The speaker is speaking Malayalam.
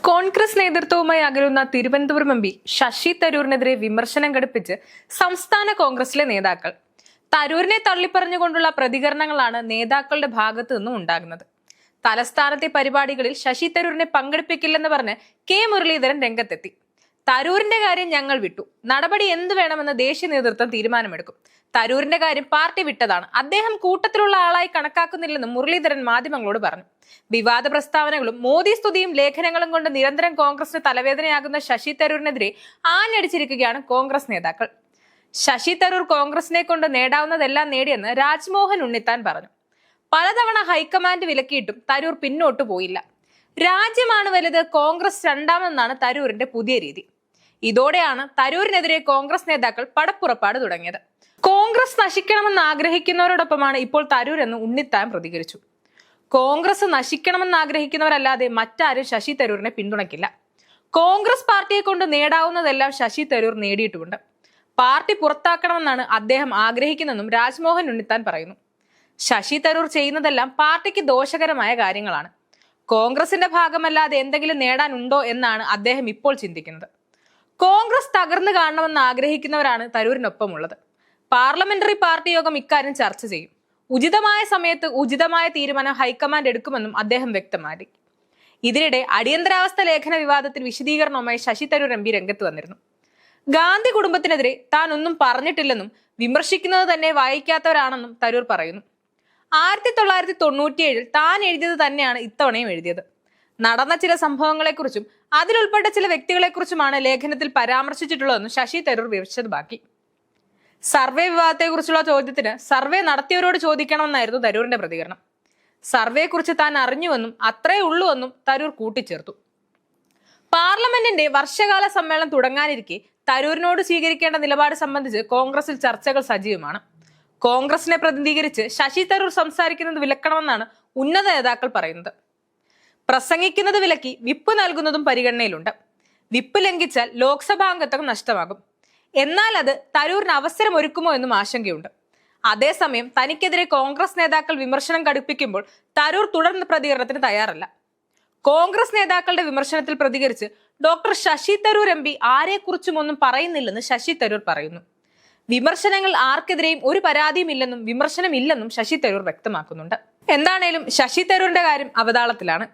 കോൺഗ്രസ് നേതൃത്വവുമായി അകലുന്ന തിരുവനന്തപുരം എം പി ശശി തരൂരിനെതിരെ വിമർശനം ഘടിപ്പിച്ച് സംസ്ഥാന കോൺഗ്രസിലെ നേതാക്കൾ. തരൂരിനെ തള്ളിപ്പറഞ്ഞുകൊണ്ടുള്ള പ്രതികരണങ്ങളാണ് നേതാക്കളുടെ ഭാഗത്തു നിന്നും ഉണ്ടാകുന്നത്. തലസ്ഥാനത്തെ പരിപാടികളിൽ ശശി തരൂരിനെ പങ്കെടുപ്പിക്കില്ലെന്ന് പറഞ്ഞ് കെ മുരളീധരൻ രംഗത്തെത്തി. തരൂരിന്റെ കാര്യം ഞങ്ങൾ വിട്ടു, നടപടി എന്ത് വേണമെന്ന് ദേശീയ നേതൃത്വം തീരുമാനമെടുക്കും. തരൂരിന്റെ കാര്യം പാർട്ടി വിട്ടതാണ്, അദ്ദേഹം കൂട്ടത്തിലുള്ള ആളായി കണക്കാക്കുന്നില്ലെന്നും മുരളീധരൻ മാധ്യമങ്ങളോട് പറഞ്ഞു. വിവാദ പ്രസ്താവനകളും മോദി സ്തുതിയും ലേഖനങ്ങളും കൊണ്ട് നിരന്തരം കോൺഗ്രസിന് തലവേദനയാകുന്ന ശശി തരൂരിനെതിരെ ആഞ്ഞടിച്ചിരിക്കുകയാണ് കോൺഗ്രസ് നേതാക്കൾ. ശശി തരൂർ കോൺഗ്രസിനെ കൊണ്ട് നേടാവുന്നതെല്ലാം നേടിയെന്ന് രാജ്മോഹൻ ഉണ്ണിത്താൻ പറഞ്ഞു. പലതവണ ഹൈക്കമാൻഡ് വിലക്കിയിട്ടും തരൂർ പിന്നോട്ട് പോയില്ല. രാജ്യമാണ് വലുത്, കോൺഗ്രസ് രണ്ടാമെന്നാണ് തരൂരിന്റെ പുതിയ രീതി. ഇതോടെയാണ് തരൂരിനെതിരെ കോൺഗ്രസ് നേതാക്കൾ പടപ്പുറപ്പാട് തുടങ്ങിയത്. കോൺഗ്രസ് നശിക്കണമെന്ന് ആഗ്രഹിക്കുന്നവരോടൊപ്പമാണ് ഇപ്പോൾ തരൂർ എന്ന് ഉണ്ണിത്താൻ പ്രതികരിച്ചു. കോൺഗ്രസ് നശിക്കണമെന്ന് ആഗ്രഹിക്കുന്നവരല്ലാതെ മറ്റാരും ശശി തരൂരിനെ പിന്തുണയ്ക്കില്ല. കോൺഗ്രസ് പാർട്ടിയെ കൊണ്ട് നേടാവുന്നതെല്ലാം ശശി തരൂർ നേടിയിട്ടുമുണ്ട്. പാർട്ടി പുറത്താക്കണമെന്നാണ് അദ്ദേഹം ആഗ്രഹിക്കുന്നതെന്നും രാജ്മോഹൻ ഉണ്ണിത്താൻ പറയുന്നു. ശശി തരൂർ ചെയ്യുന്നതെല്ലാം പാർട്ടിക്ക് ദോഷകരമായ കാര്യങ്ങളാണ്. കോൺഗ്രസിന്റെ ഭാഗമല്ലാതെ എന്തെങ്കിലും നേടാനുണ്ടോ എന്നാണ് അദ്ദേഹം ഇപ്പോൾ ചിന്തിക്കുന്നത്. കോൺഗ്രസ് തകർന്നു കാണണമെന്ന് ആഗ്രഹിക്കുന്നവരാണ് തരൂരിനൊപ്പമുള്ളത്. പാർലമെന്ററി പാർട്ടി യോഗം ഇക്കാര്യം ചർച്ച ചെയ്യും. ഉചിതമായ സമയത്ത് ഉചിതമായ തീരുമാനം ഹൈക്കമാൻഡ് എടുക്കുമെന്നും അദ്ദേഹം വ്യക്തമാക്കി. ഇതിനിടെ അടിയന്തരാവസ്ഥ ലേഖന വിവാദത്തിൽ വിശദീകരണവുമായി ശശി തരൂർ എം പി രംഗത്ത് വന്നിരുന്നു. ഗാന്ധി കുടുംബത്തിനെതിരെ താൻ ഒന്നും പറഞ്ഞിട്ടില്ലെന്നും വിമർശിക്കുന്നത് തന്നെ വായിക്കാത്തവരാണെന്നും തരൂർ പറയുന്നു. 1997 താൻ എഴുതിയത് തന്നെയാണ് ഇത്തവണയും എഴുതിയത്. നടന്ന ചില സംഭവങ്ങളെക്കുറിച്ചും അതിലുൾപ്പെട്ട ചില വ്യക്തികളെക്കുറിച്ചുമാണ് ലേഖനത്തിൽ പരാമർശിച്ചിട്ടുള്ളതെന്നും ശശി തരൂർ വിശദമാക്കി. സർവേ വിവാദത്തെക്കുറിച്ചുള്ള ചോദ്യത്തിന് സർവേ നടത്തിയവരോട് ചോദിക്കണമെന്നായിരുന്നു തരൂരിന്റെ പ്രതികരണം. സർവേയെക്കുറിച്ച് താൻ അറിഞ്ഞുവെന്നും അത്രേ ഉള്ളൂവെന്നും തരൂർ കൂട്ടിച്ചേർത്തു. പാർലമെന്റിന്റെ വർഷകാല സമ്മേളനം തുടങ്ങാനിരിക്കെ തരൂരിനോട് സ്വീകരിക്കേണ്ട നിലപാട് സംബന്ധിച്ച് കോൺഗ്രസിൽ ചർച്ചകൾ സജീവമാണ്. കോൺഗ്രസിനെ പ്രതിനിധീകരിച്ച് ശശി തരൂർ സംസാരിക്കുന്നത് വിലക്കണമെന്നാണ് ഉന്നത നേതാക്കൾ പറയുന്നത്. പ്രസംഗിക്കുന്നത് വിലക്കി വിപ്പ് നൽകുന്നതും പരിഗണനയിലുണ്ട്. വിപ്പ് ലംഘിച്ചാൽ ലോക്സഭാംഗത്വം നഷ്ടമാകും. എന്നാൽ അത് തരൂരിന് അവസരം ഒരുക്കുമോ എന്നും ആശങ്കയുണ്ട്. അതേസമയം തനിക്കെതിരെ കോൺഗ്രസ് നേതാക്കൾ വിമർശനം ഘടിപ്പിക്കുമ്പോൾ തരൂർ തുടർന്ന് പ്രതികരണത്തിന് തയ്യാറല്ല. കോൺഗ്രസ് നേതാക്കളുടെ വിമർശനത്തിൽ പ്രതികരിച്ച് doctor Shashi Tharoor M P ആരെക്കുറിച്ചും ഒന്നും പറയുന്നില്ലെന്ന് ശശി തരൂർ പറയുന്നു. വിമർശനങ്ങൾ ആർക്കെതിരെയും ഒരു പരാതിയും ഇല്ലെന്നും വിമർശനമില്ലെന്നും ശശി തരൂർ വ്യക്തമാക്കുന്നുണ്ട്. എന്താണേലും ശശി തരൂരിന്റെ കാര്യം അവതാളത്തിലാണ്.